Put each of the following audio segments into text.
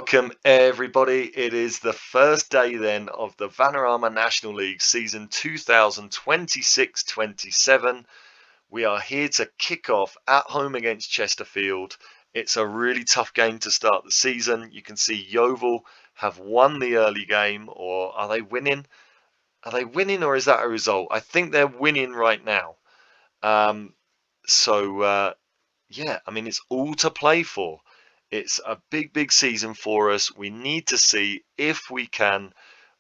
Welcome everybody. It is the first day then of the Vanarama National League season 2026-27. We are here to kick off at home against Chesterfield. It's a really tough game to start the season. You can see Yeovil have won the early game, or are they winning? Are they winning, or is that a result? I think they're winning right now. Yeah, I mean, it's all to play for. It's a big season for us. We need to see if we can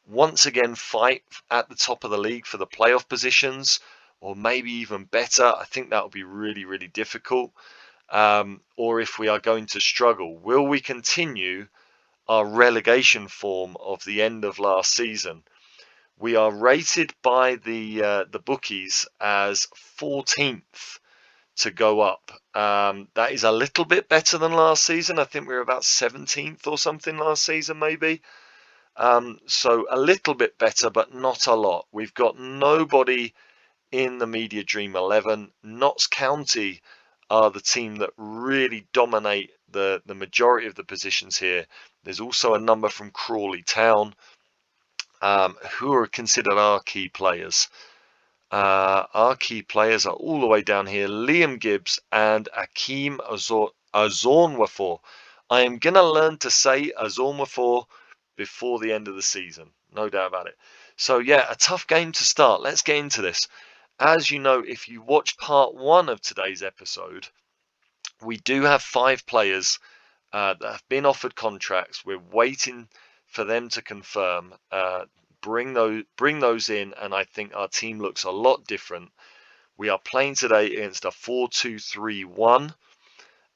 once again fight at the top of the league for the playoff positions, or maybe even better. I think that will be really difficult. Or if we are going to struggle, will we continue our relegation form of the end of last season? We are rated by the bookies as 14th to go up. That is a little bit better than last season. I think we were about 17th or something last season, maybe. So a little bit better, but not a lot. We've got nobody in the Media Dream 11. Notts County are the team that really dominate the majority of the positions here. There's also a number from Crawley Town, who are considered our key players. Our key players are all the way down here: Liam Gibbs and Akeem Azornwafor. I am going to learn to say Azornwafor before the end of the season, no doubt about it. So yeah, a tough game to start. Let's get into this. As you know, if you watch part 1 of today's episode, we do have 5 players that have been offered contracts. We're waiting for them to confirm. Bring those in, and I think our team looks a lot different. We are playing today against a 4-2-3-1,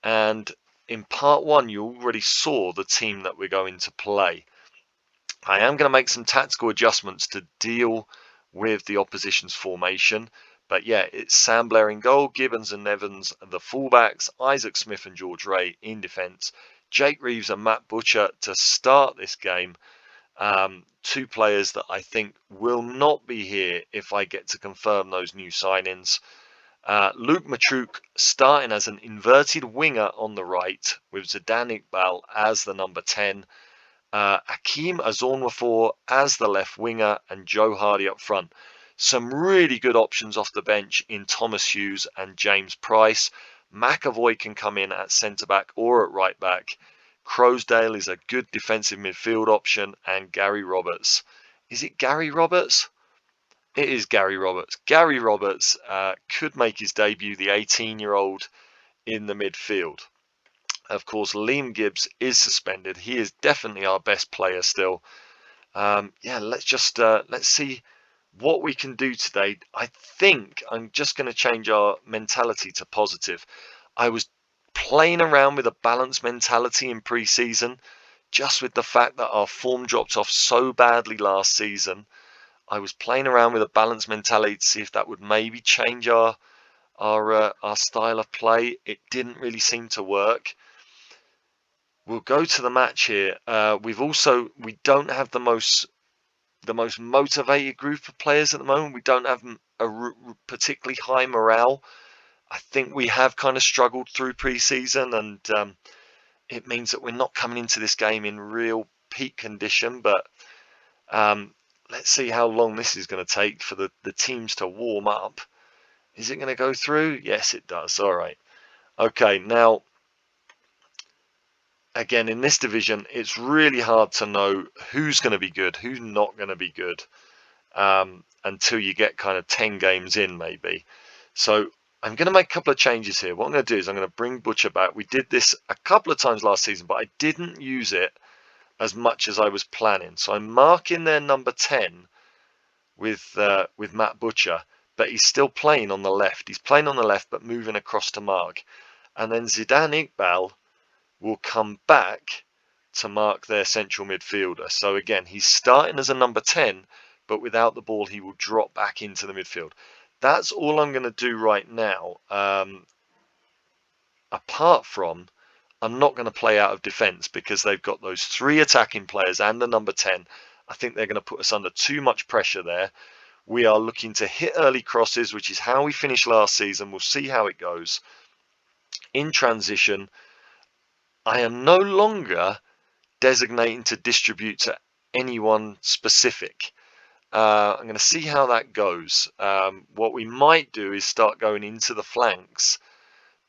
and in part 1 you already saw the team that we're going to play. I am going to make some tactical adjustments to deal with the opposition's formation, but yeah, it's Sam Blair in goal, Gibbons and Evans the fullbacks, Isaac Smith and George Ray in defence, Jake Reeves and Matt Butcher to start this game. 2 players that I think will not be here if I get to confirm those new signings. Luke Matruk starting as an inverted winger on the right, with Zidane Iqbal as the number 10. Akeem Azornwafor as the left winger, and Joe Hardy up front. Some really good options off the bench in Thomas Hughes and James Price. McAvoy can come in at centre-back or at right-back. Crowsdale is a good defensive midfield option, and Gary Roberts. Is it Gary Roberts? It is Gary Roberts. Gary Roberts could make his debut, the 18-year-old, in the midfield. Of course, Liam Gibbs is suspended. He is definitely our best player still. Let's see what we can do today. I think I'm just going to change our mentality to positive. I was playing around with a balanced mentality in pre-season, just with the fact that our form dropped off so badly last season. I was playing around with a balanced mentality to see if that would maybe change our style of play. It didn't really seem to work. We'll go to the match here. We don't have the most motivated group of players at the moment. We don't have a particularly high morale. I think we have kind of struggled through pre-season, and it means that we're not coming into this game in real peak condition. But let's see how long this is going to take for the teams to warm up. Is it going to go through? Yes, it does. All right. Okay, now, again, in this division, it's really hard to know who's going to be good, who's not going to be good, until you get kind of 10 games in, maybe. So I'm going to make a couple of changes here. What I'm going to do is I'm going to bring Butcher back. We did this a couple of times last season, but I didn't use it as much as I was planning. So I'm marking their number 10 with Matt Butcher, but he's still playing on the left. He's playing on the left, but moving across to mark. And then Zidane Iqbal will come back to mark their central midfielder. So again, he's starting as a number 10, but without the ball, he will drop back into the midfield. That's all I'm going to do right now. Apart from, I'm not going to play out of defence, because they've got those 3 attacking players and the number 10. I think they're going to put us under too much pressure there. We are looking to hit early crosses, which is how we finished last season. We'll see how it goes. In transition, I am no longer designating to distribute to anyone specific. I'm going to see how that goes. What we might do is start going into the flanks,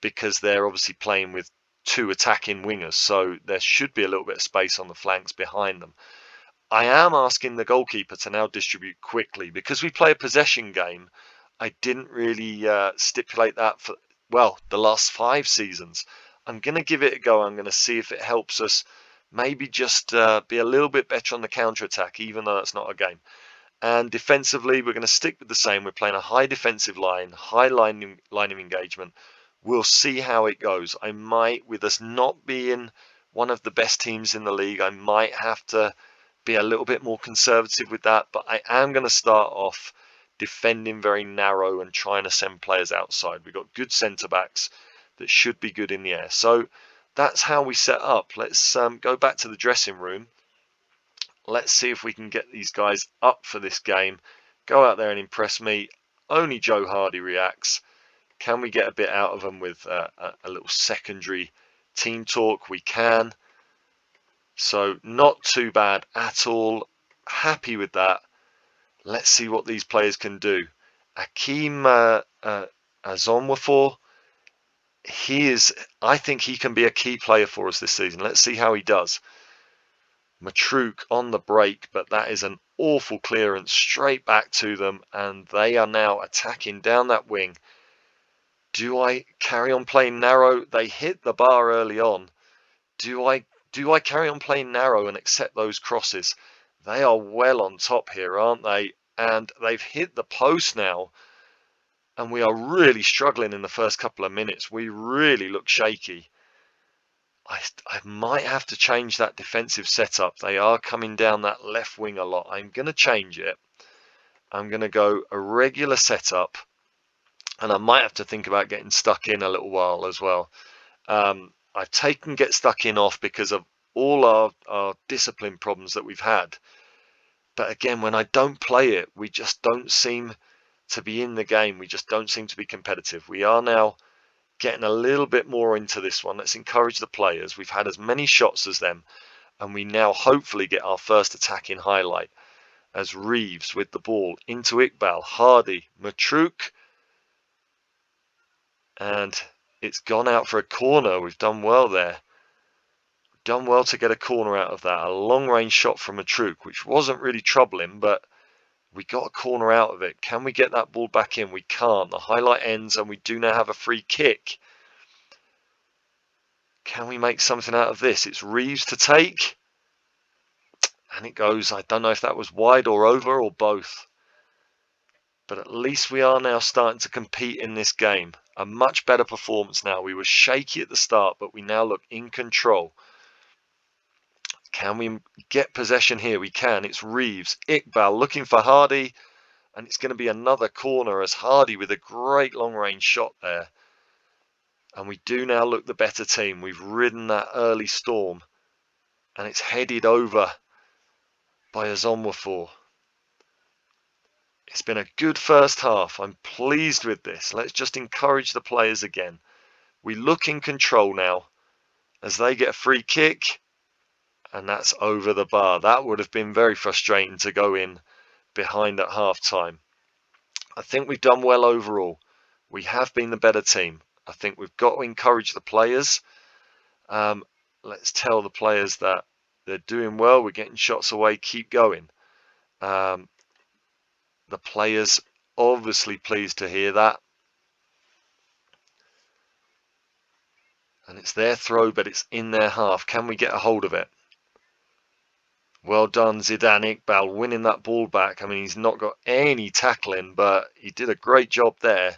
because they're obviously playing with 2 attacking wingers, so there should be a little bit of space on the flanks behind them. I am asking the goalkeeper to now distribute quickly, because we play a possession game. I didn't really stipulate that for, well, the last 5 seasons. I'm going to give it a go. I'm going to see if it helps us maybe just be a little bit better on the counter-attack, even though that's not a game. And defensively, we're going to stick with the same. We're playing a high defensive line, high line of engagement. We'll see how it goes. I might, with us not being one of the best teams in the league, I might have to be a little bit more conservative with that. But I am going to start off defending very narrow and trying to send players outside. We've got good centre-backs that should be good in the air. So that's how we set up. Let's go back to the dressing room. Let's see if we can get these guys up for this game. Go out there and impress me. Only Joe Hardy reacts. Can we get a bit out of them with a little secondary team talk? We can. So not too bad at all. Happy with that. Let's see what these players can do. Akeem Azonwafor, I think he can be a key player for us this season. Let's see how he does. Matruk on the break, but that is an awful clearance straight back to them, and they are now attacking down that wing. Do I carry on playing narrow? They hit the bar early on. Do I carry on playing narrow and accept those crosses? They are well on top here, aren't they? And they've hit the post now, and we are really struggling in the first couple of minutes. We really look shaky. I might have to change that defensive setup. They are coming down that left wing a lot. I'm going to change it. I'm going to go a regular setup, and I might have to think about getting stuck in a little while as well. I've taken get stuck in off because of all our discipline problems that we've had. But again, when I don't play it, we just don't seem to be in the game. We just don't seem to be competitive. We are now getting a little bit more into this one. Let's encourage the players. We've had as many shots as them, and we now hopefully get our first attacking highlight as Reeves with the ball into Iqbal, Hardy, Matruk, and it's gone out for a corner. We've done well there. Done well to get a corner out of that. A long range shot from Matruk, which wasn't really troubling, but we got a corner out of it. Can we get that ball back in? We can't. The highlight ends, and we do now have a free kick. Can we make something out of this? It's Reeves to take. And it goes. I don't know if that was wide or over or both. But at least we are now starting to compete in this game. A much better performance now. We were shaky at the start, but we now look in control. Can we get possession here? We can. It's Reeves. Iqbal looking for Hardy. And it's going to be another corner as Hardy with a great long-range shot there. And we do now look the better team. We've ridden that early storm. And it's headed over by Azonwafor. It's been a good first half. I'm pleased with this. Let's just encourage the players again. We look in control now as they get a free kick. And that's over the bar. That would have been very frustrating to go in behind at half time. I think we've done well overall. We have been the better team. I think we've got to encourage the players. Let's tell the players that they're doing well. We're getting shots away. Keep going. The players obviously pleased to hear that. And it's their throw, but it's in their half. Can we get a hold of it? Well done, Zidane Iqbal, winning that ball back. I mean, he's not got any tackling, but he did a great job there.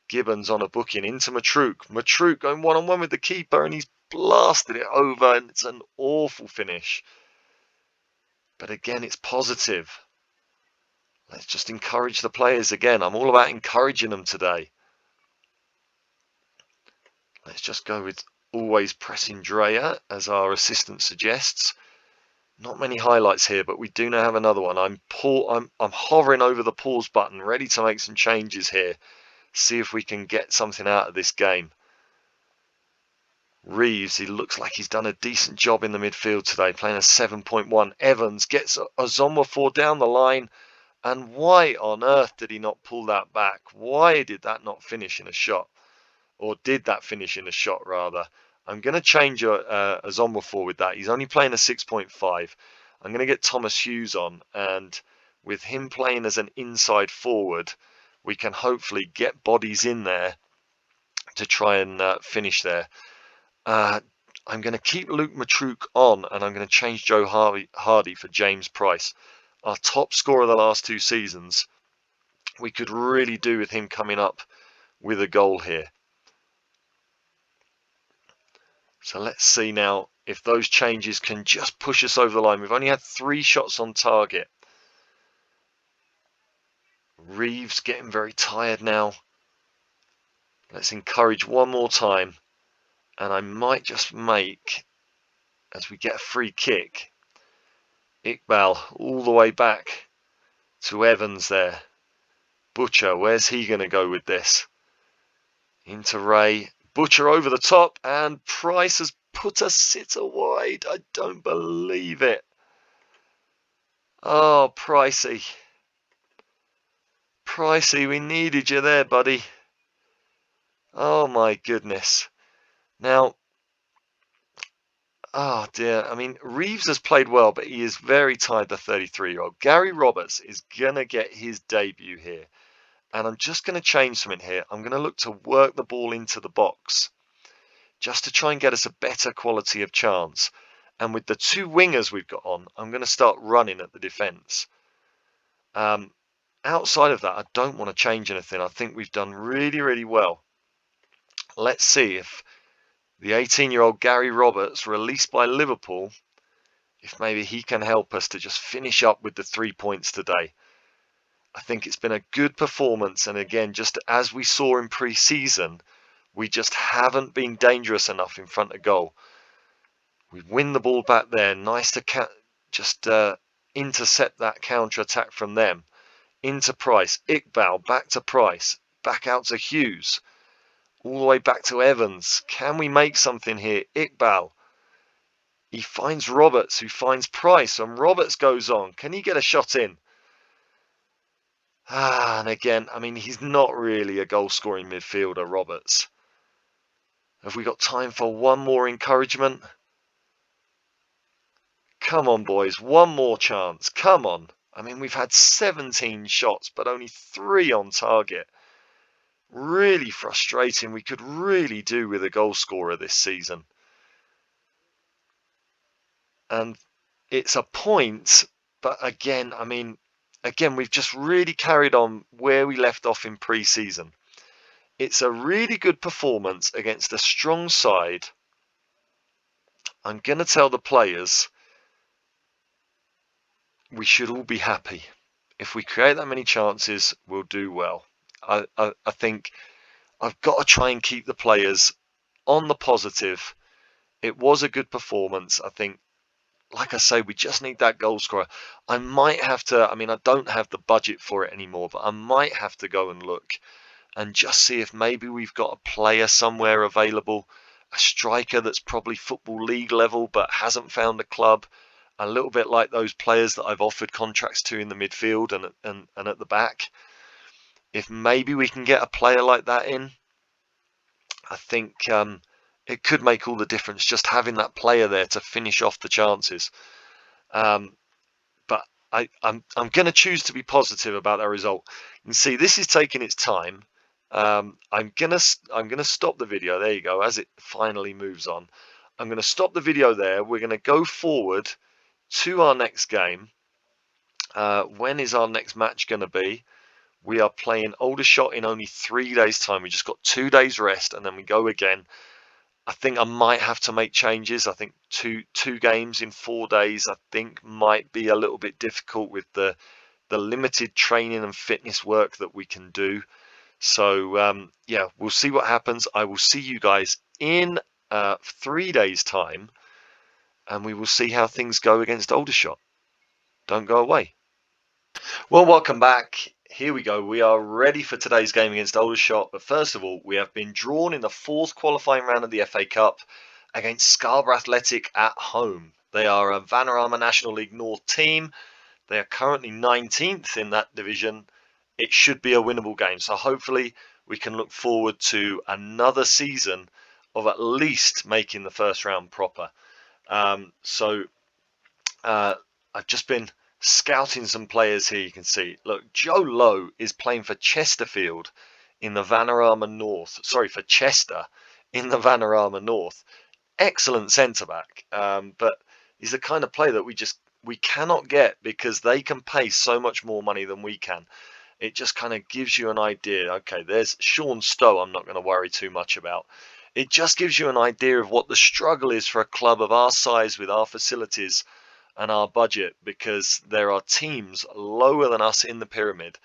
Gibbons on a booking into Matruk. Matruk going one-on-one with the keeper, and he's blasted it over, and it's an awful finish. But again, it's positive. Let's just encourage the players again. I'm all about encouraging them today. Let's just go with always pressing Drea, as our assistant suggests. Not many highlights here, but we do now have another one. I'm hovering over the pause button, ready to make some changes here. See if we can get something out of this game. Reeves, he looks like he's done a decent job in the midfield today, playing a 7.1. Evans gets a Zonwa down the line. And why on earth did he not pull that back? Why did that not finish in a shot? Or did that finish in a shot, rather? I'm going to change a Zonwa with that. He's only playing a 6.5. I'm going to get Thomas Hughes on. And with him playing as an inside forward, we can hopefully get bodies in there to try and finish there. I'm going to keep Luke Matruk on, and I'm going to change Joe Hardy for James Price. Our top scorer the last 2 seasons. We could really do with him coming up with a goal here. So let's see now if those changes can just push us over the line. We've only had 3 shots on target. Reeves getting very tired now. Let's encourage one more time. And I might just make, as we get a free kick, Iqbal all the way back to Evans there. Butcher, where's he going to go with this? Into Ray. Butcher over the top, and Price has put a sitter wide. I don't believe it. Oh, Pricey. Pricey, we needed you there, buddy. Oh, my goodness. Now, oh dear. I mean, Reeves has played well, but he is very tired, the 33-year-old. Gary Roberts is going to get his debut here. And I'm just going to change something here. I'm going to look to work the ball into the box just to try and get us a better quality of chance. And with the 2 wingers we've got on, I'm going to start running at the defence. Outside of that, I don't want to change anything. I think we've done really, really well. Let's see if the 18-year-old Gary Roberts, released by Liverpool, if maybe he can help us to just finish up with the 3 points today. I think it's been a good performance. And again, just as we saw in pre-season, we just haven't been dangerous enough in front of goal. We win the ball back there. Nice to just intercept that counter-attack from them. Into Price. Iqbal, back to Price. Back out to Hughes. All the way back to Evans. Can we make something here? Iqbal. He finds Roberts, who finds Price. And Roberts goes on. Can he get a shot in? And again, I mean, he's not really a goal-scoring midfielder, Roberts. Have we got time for one more encouragement? Come on, boys. One more chance. Come on. I mean, we've had 17 shots, but only 3 on target. Really frustrating. We could really do with a goal scorer this season. And it's a point, but again, I mean, we've just really carried on where we left off in pre-season. It's a really good performance against a strong side. I'm going to tell the players we should all be happy. If we create that many chances, we'll do well. I think I've got to try and keep the players on the positive. It was a good performance. I think, like I say, we just need that goal scorer. I might have to, I mean, I don't have the budget for it anymore, but I might have to go and look and just see if maybe we've got a player somewhere available, a striker that's probably Football League level but hasn't found a club, a little bit like those players that I've offered contracts to in the midfield and at the back. If maybe we can get a player like that in, I think it could make all the difference, just having that player there to finish off the chances. But I'm going to choose to be positive about that result. You can see this is taking its time. I'm gonna stop the video. There you go. As it finally moves on, I'm gonna stop the video there. We're gonna go forward to our next game. When is our next match gonna be? We are playing Aldershot in only 3 days' time. We just got 2 days rest, and then we go again. I think I might have to make changes. I think two games in 4 days, I think, might be a little bit difficult with the limited training and fitness work that we can do. So yeah, we'll see what happens. I will see you guys in 3 days' time, and we will see how things go against Aldershot. Don't go away. Well, welcome back. Here we go. We are ready for today's game against Aldershot. But first of all, we have been drawn in the 4th qualifying round of the FA Cup. against Scarborough Athletic at home. They are a Vanarama National League North team. They are currently 19th in that division. It should be a winnable game. So hopefully we can look forward to another season of at least making the first round proper. I've just been scouting some players here. You can see, look, Joe Lowe is playing for Chesterfield in the Vanarama North. Sorry, for Chester in the Vanarama North. Excellent centre back, but he's the kind of player that we cannot get because they can pay so much more money than we can. It just kind of gives you an idea. Okay, there's Sean Stowe. I'm not going to worry too much about. It just gives you an idea of what the struggle is for a club of our size with our facilities and our budget, because there are teams lower than us in the pyramid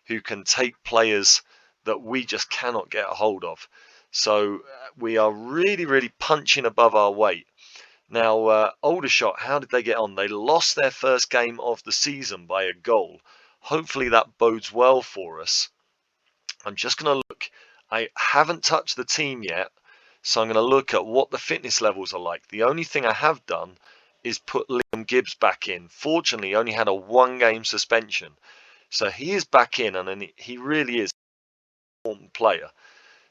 who can take players that we just cannot get a hold of. So we are really, really punching above our weight. Now, Aldershot, how did they get on? They lost their first game of the season by a goal. Hopefully that bodes well for us. I'm just going to look. I haven't touched the team yet, so I'm going to look at what the fitness levels are like. The only thing I have done is put Liam Gibbs back in. Fortunately, he only had a 1-game suspension. So he is back in, and he really is an important player.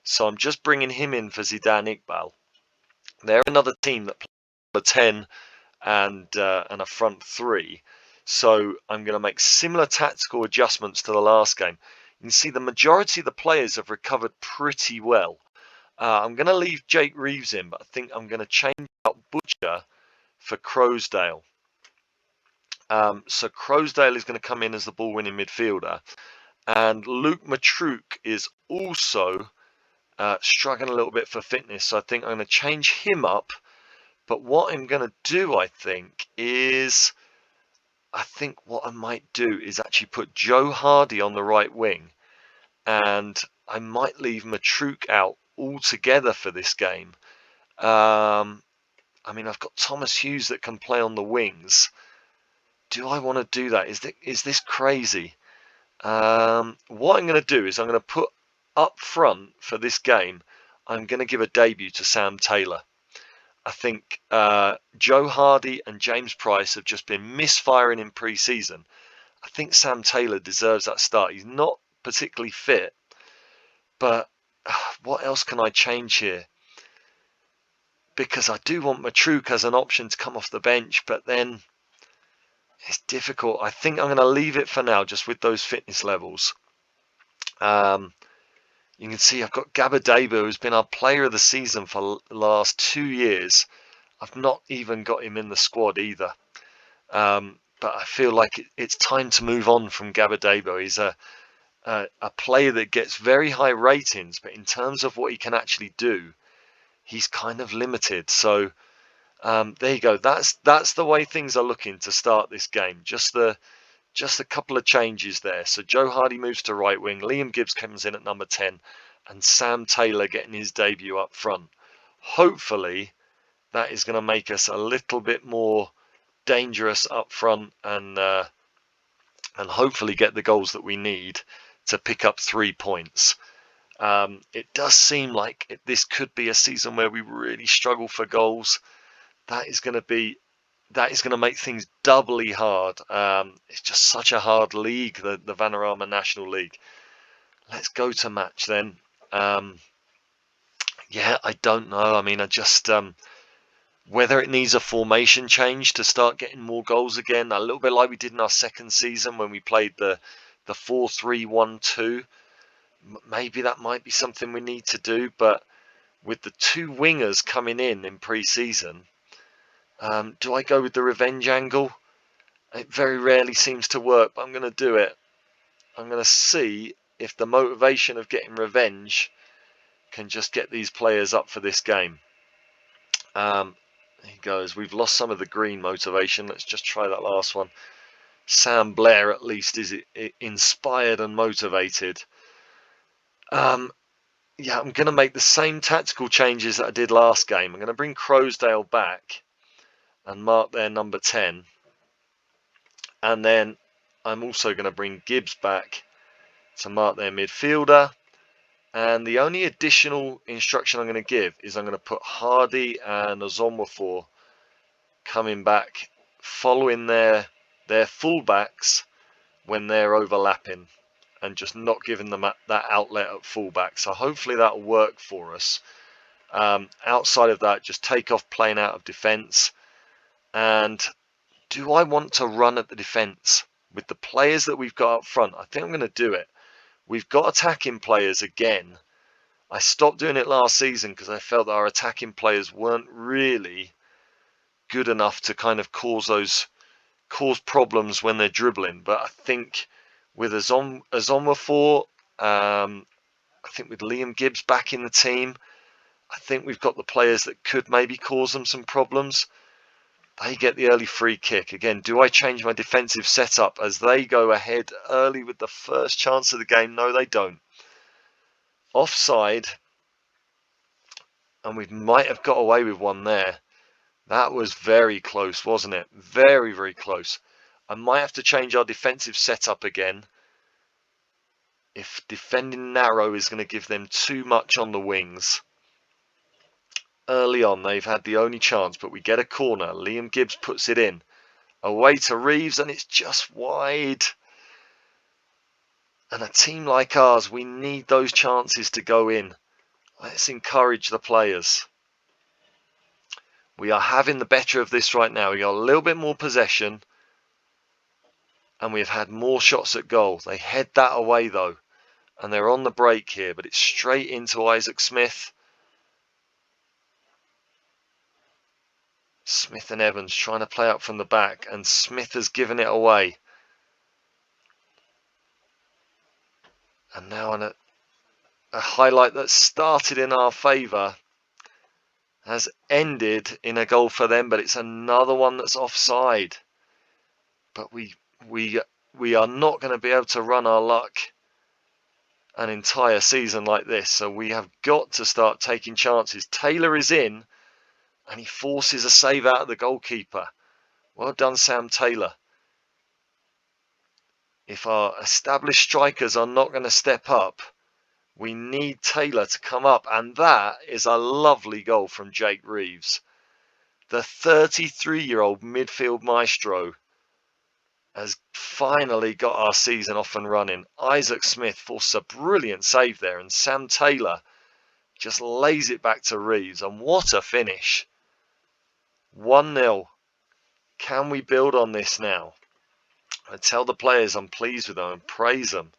So I'm just bringing him in for Zidane Iqbal. They're another team that plays a 10 and a front 3. So I'm going to make similar tactical adjustments to the last game. You can see the majority of the players have recovered pretty well. I'm going to leave Jake Reeves in, but I think I'm going to change out Butcher for Crowsdale. So Crowsdale is going to come in as the ball-winning midfielder. And Luke Matruk is also struggling a little bit for fitness. So I think I'm going to change him up. But what I'm going to do, I think what I might do is actually put Joe Hardy on the right wing. And I might leave Matruk out altogether for this game. I mean, I've got Thomas Hughes that can play on the wings. Do I want to do that? Is this crazy? What I'm going to do is I'm going to put up front for this game, I'm going to give a debut to Sam Taylor. I think Joe Hardy and James Price have just been misfiring in pre-season. I think Sam Taylor deserves that start. He's not particularly fit, but what else can I change here? Because I do want Matruk as an option to come off the bench, but then it's difficult. I think I'm going to leave it for now, just with those fitness levels. You can see I've got Gabadeba, who's been our player of the season for the last 2 years. I've not even got him in the squad either. But I feel like it's time to move on from Gabadeba. He's a player that gets very high ratings, but in terms of what he can actually do, he's kind of limited. So there you go. That's the way things are looking to start this game. Just a couple of changes there. So Joe Hardy moves to right wing, Liam Gibbs comes in at number 10, and Sam Taylor getting his debut up front. Hopefully that is going to make us a little bit more dangerous up front, and hopefully get the goals that we need to pick up 3 points. It does seem like this could be a season where we really struggle for goals. That is going to make things doubly hard. It's just such a hard league, the Vanarama National League. Let's go to match then. Yeah, I don't know. I mean, whether it needs a formation change to start getting more goals again, a little bit like we did in our second season when we played the 4-3-1-2. Maybe that might be something we need to do. But with the 2 wingers coming in pre-season, do I go with the revenge angle? It very rarely seems to work, but I'm going to do it. I'm going to see if the motivation of getting revenge can just get these players up for this game. There he goes. We've lost some of the green motivation. Let's just try that last one. Sam Blair at least is inspired and motivated. Yeah, I'm going to make the same tactical changes that I did last game. I'm going to bring Crowsdale back and mark their number 10. And then I'm also going to bring Gibbs back to mark their midfielder. And the only additional instruction I'm going to give is I'm going to put Hardy and Ozonwafor coming back, following their fullbacks when they're overlapping, and just not giving them that outlet at fullback. So hopefully that'll work for us. Outside of that, just take off playing out of defence. And do I want to run at the defence with the players that we've got up front? I think I'm going to do it. We've got attacking players again. I stopped doing it last season because I felt that our attacking players weren't really good enough to kind of cause problems when they're dribbling. But I think with Ozonwafor, I think with Liam Gibbs back in the team, I think we've got the players that could maybe cause them some problems. They get the early free kick. Again, do I change my defensive setup as they go ahead early with the first chance of the game? No, they don't. Offside, and we might have got away with one there. That was very close, wasn't it? Very, very close. I might have to change our defensive setup again if defending narrow is going to give them too much on the wings. Early on, they've had the only chance, but we get a corner. Liam Gibbs puts it in. Away to Reeves, and it's just wide. And a team like ours, we need those chances to go in. Let's encourage the players. We are having the better of this right now. We got a little bit more possession, and we've had more shots at goal. They head that away though, and they're on the break here, but it's straight into Isaac Smith. Smith and Evans trying to play out from the back, and Smith has given it away. And now on a highlight that started in our favour has ended in a goal for them, but it's another one that's offside. But we are not going to be able to run our luck an entire season like this, so we have got to start taking chances. Taylor is in, and he forces a save out of the goalkeeper. Well done, Sam Taylor. If our established strikers are not going to step up, we need Taylor to come up. And that is a lovely goal from Jake Reeves. The 33-year-old midfield maestro has finally got our season off and running. Isaac Smith forced a brilliant save there, and Sam Taylor just lays it back to Reeves. And what a finish. 1-0. Can we build on this now? I tell the players I'm pleased with them and praise them.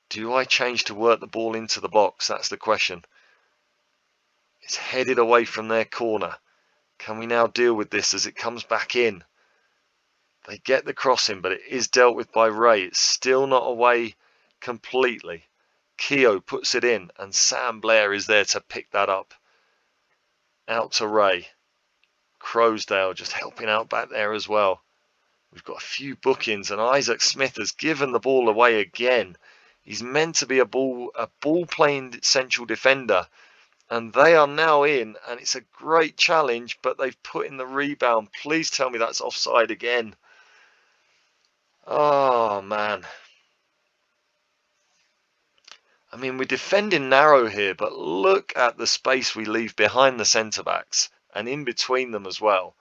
Do I change to work the ball into the box? That's the question. It's headed away from their corner. Can we now deal with this as it comes back in? They get the crossing, but it is dealt with by Ray. It's still not away completely. Keogh puts it in, and Sam Blair is there to pick that up. Out to Ray. Crowsdale just helping out back there as well. We've got a few bookings, and Isaac Smith has given the ball away again. He's meant to be a ball-playing central defender, and they are now in, and it's a great challenge, but they've put in the rebound. Please tell me that's offside again. Oh, man. I mean, we're defending narrow here, but look at the space we leave behind the centre-backs and in between them as well.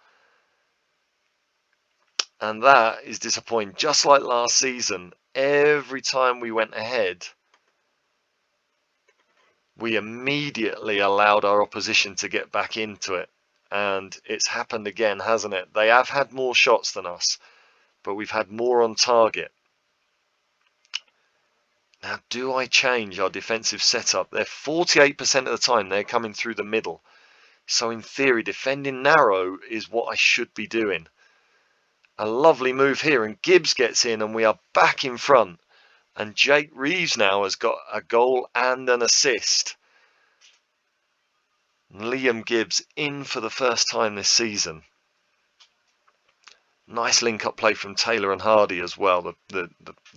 And that is disappointing. Just like last season, every time we went ahead, we immediately allowed our opposition to get back into it. And it's happened again, hasn't it? They have had more shots than us, but we've had more on target. Now, do I change our defensive setup? They're 48% of the time they're coming through the middle. So in theory, defending narrow is what I should be doing. A lovely move here, and Gibbs gets in, and we are back in front. And Jake Reeves now has got a goal and an assist. Liam Gibbs in for the first time this season. Nice link-up play from Taylor and Hardy as well. The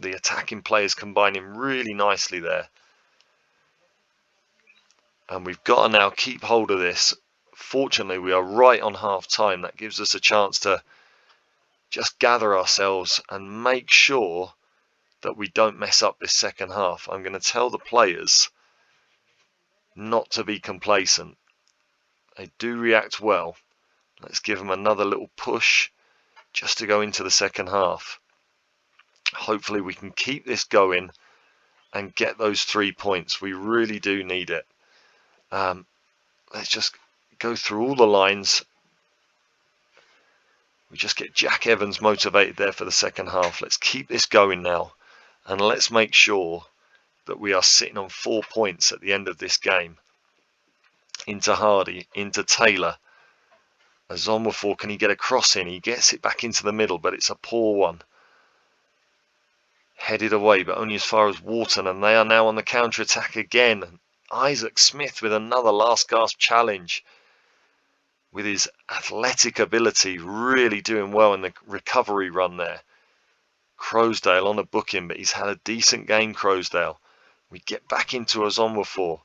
attacking players combining really nicely there. And we've got to now keep hold of this. Fortunately, we are right on half-time. That gives us a chance to just gather ourselves and make sure that we don't mess up this second half. I'm going to tell the players not to be complacent. They do react well. Let's give them another little push just to go into the second half. Hopefully we can keep this going and get those 3 points. We really do need it. Let's just go through all the lines. We just get Jack Evans motivated there for the second half. Let's keep this going now. And let's make sure that we are sitting on 4 points at the end of this game. Into Hardy, into Taylor. Azonwafor, can he get a cross in? He gets it back into the middle, but it's a poor one. Headed away, but only as far as Wharton, and they are now on the counter-attack again. Isaac Smith with another last-gasp challenge. With his athletic ability, really doing well in the recovery run there. Crowsdale on a booking, but he's had a decent game, Crowsdale. We get back into Azonwafor.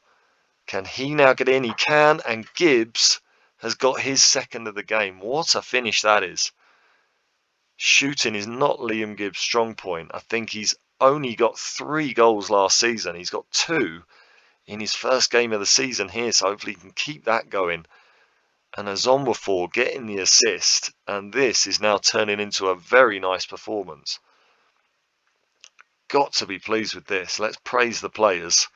Can he now get in? He can, and Gibbs has got his second of the game. What a finish that is. Shooting is not Liam Gibbs' strong point. I think he's only got 3 goals last season. He's got 2 in his first game of the season here, so hopefully he can keep that going. And Azonwafor getting the assist, and this is now turning into a very nice performance. Got to be pleased with this. Let's praise the players.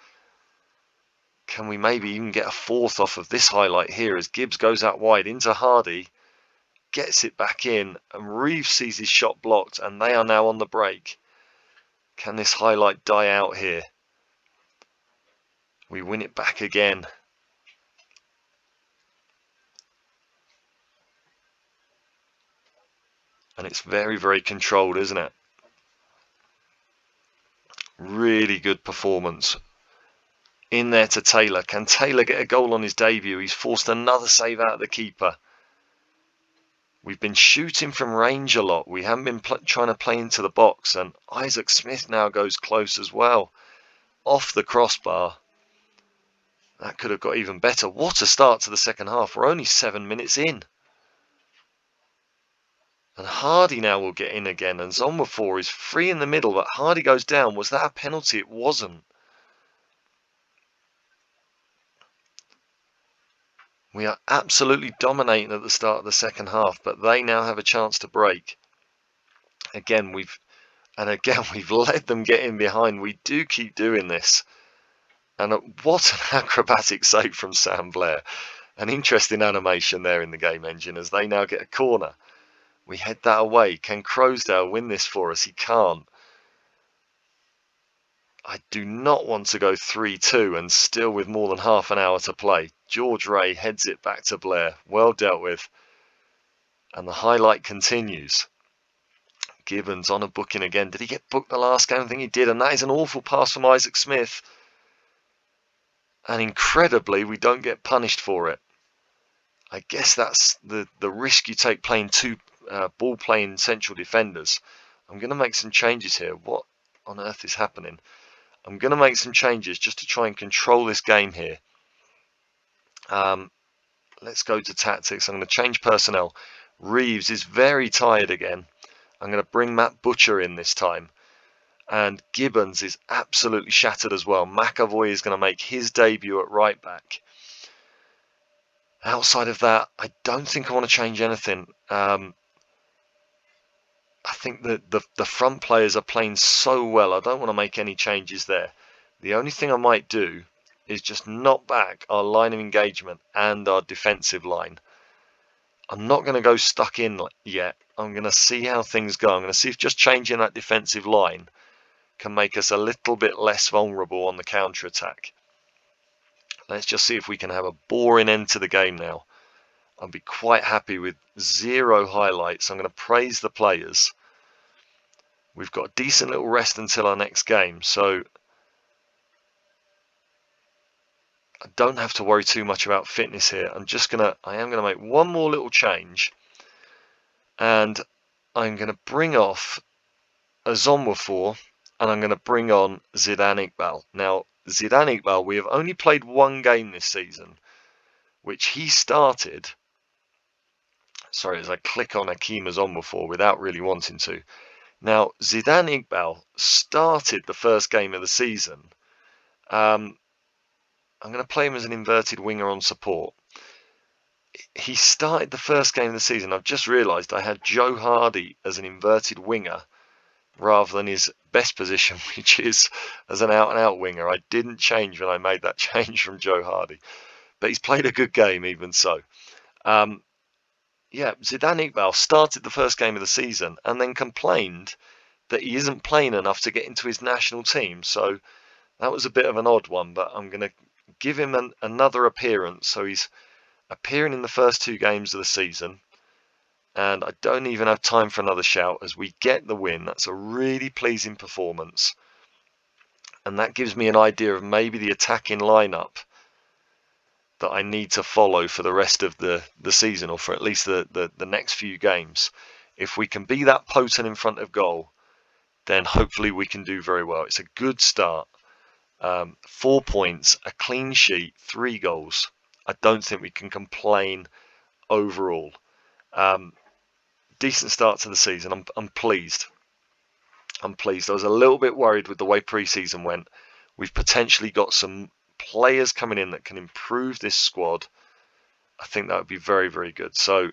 Can we maybe even get a 4th off of this highlight here as Gibbs goes out wide into Hardy, gets it back in, and Reeves sees his shot blocked, and they are now on the break. Can this highlight die out here? We win it back again. And it's very, very controlled, isn't it? Really good performance. In there to Taylor. Can Taylor get a goal on his debut? He's forced another save out of the keeper. We've been shooting from range a lot. We haven't been trying to play into the box. And Isaac Smith now goes close as well. Off the crossbar. That could have got even better. What a start to the second half. We're only 7 minutes in. And Hardy now will get in again. And Azonwafor is free in the middle. But Hardy goes down. Was that a penalty? It wasn't. We are absolutely dominating at the start of the second half, but they now have a chance to break. Again, we've let them get in behind. We do keep doing this. And what an acrobatic save from Sam Blair. An interesting animation there in the game engine as they now get a corner. We head that away. Can Crowsdale win this for us? He can't. I do not want to go 3-2 and still with more than half an hour to play. George Ray heads it back to Blair. Well dealt with. And the highlight continues. Gibbons on a booking again. Did he get booked the last game? I think he did. And that is an awful pass from Isaac Smith. And incredibly, we don't get punished for it. I guess that's the risk you take playing 2 ball-playing central defenders. I'm going to make some changes here. What on earth is happening? I'm going to make some changes just to try and control this game here. Let's go to tactics. I'm going to change personnel. Reeves is very tired again. I'm going to bring Matt Butcher in this time. And Gibbons is absolutely shattered as well. McAvoy is going to make his debut at right back. Outside of that, I don't think I want to change anything. I think that the front players are playing so well. I don't want to make any changes there. The only thing I might do is just knock back our line of engagement and our defensive line. I'm not going to go stuck in yet. I'm going to see how things go. I'm going to see if just changing that defensive line can make us a little bit less vulnerable on the counter-attack. Let's just see if we can have a boring end to the game now. I'll be quite happy with 0 highlights. I'm going to praise the players. We've got a decent little rest until our next game, so I don't have to worry too much about fitness here. I am gonna make one more little change, and I'm gonna bring off Azonwafor, and I'm gonna bring on Zidane Iqbal. Now, Zidane Iqbal, we have only played 1 game this season, which he started. Sorry, as I click on Hakeem Azonwafor without really wanting to. Now, Zidane Iqbal started the first game of the season. I I'm going to play him as an inverted winger on support. He started the first game of the season. I've just realised I had Joe Hardy as an inverted winger rather than his best position, which is as an out-and-out winger. I didn't change when I made that change from Joe Hardy, but he's played a good game even so. Yeah, Zidane Iqbal started the first game of the season and then complained that he isn't playing enough to get into his national team. So that was a bit of an odd one, but I'm going to give him another appearance. So he's appearing in the first 2 games of the season. And I don't even have time for another shout as we get the win. That's a really pleasing performance. And that gives me an idea of maybe the attacking lineup that I need to follow for the rest of the season, or for at least the next few games. If we can be that potent in front of goal, then hopefully we can do very well. It's a good start. 4 points, a clean sheet, 3 goals. I don't think we can complain overall. Decent start to the season. I'm pleased. I'm pleased. I was a little bit worried with the way pre-season went. We've potentially got some players coming in that can improve this squad. I think that would be very, very good. So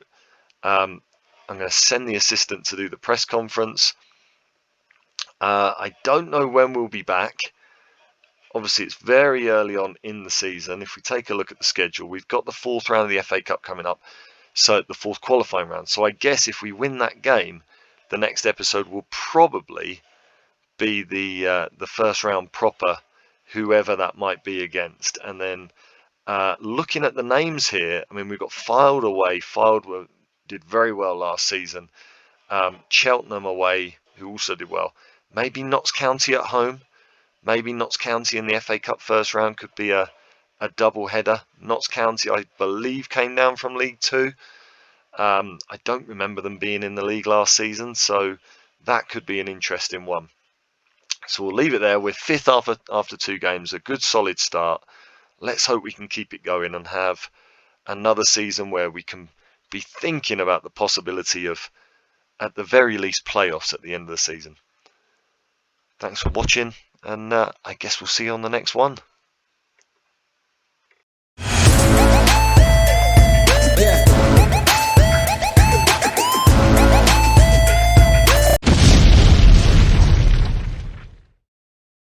I'm going to send the assistant to do the press conference. I don't know when we'll be back. Obviously, it's very early on in the season. If we take a look at the schedule, we've got the 4th round of the FA Cup coming up. So the 4th qualifying round. So I guess if we win that game, the next episode will probably be the first round proper, whoever that might be against. And then looking at the names here, I mean, we've got Fylde away. Fylde did very well last season. Cheltenham away, who also did well. Maybe Notts County at home. Maybe Notts County in the FA Cup first round could be a double header. Notts County, I believe, came down from League 2. I don't remember them being in the league last season, so that could be an interesting one. So we'll leave it there. We're 5th after 2 games, a good solid start. Let's hope we can keep it going and have another season where we can be thinking about the possibility of, at the very least, playoffs at the end of the season. Thanks for watching, and I guess we'll see you on the next one.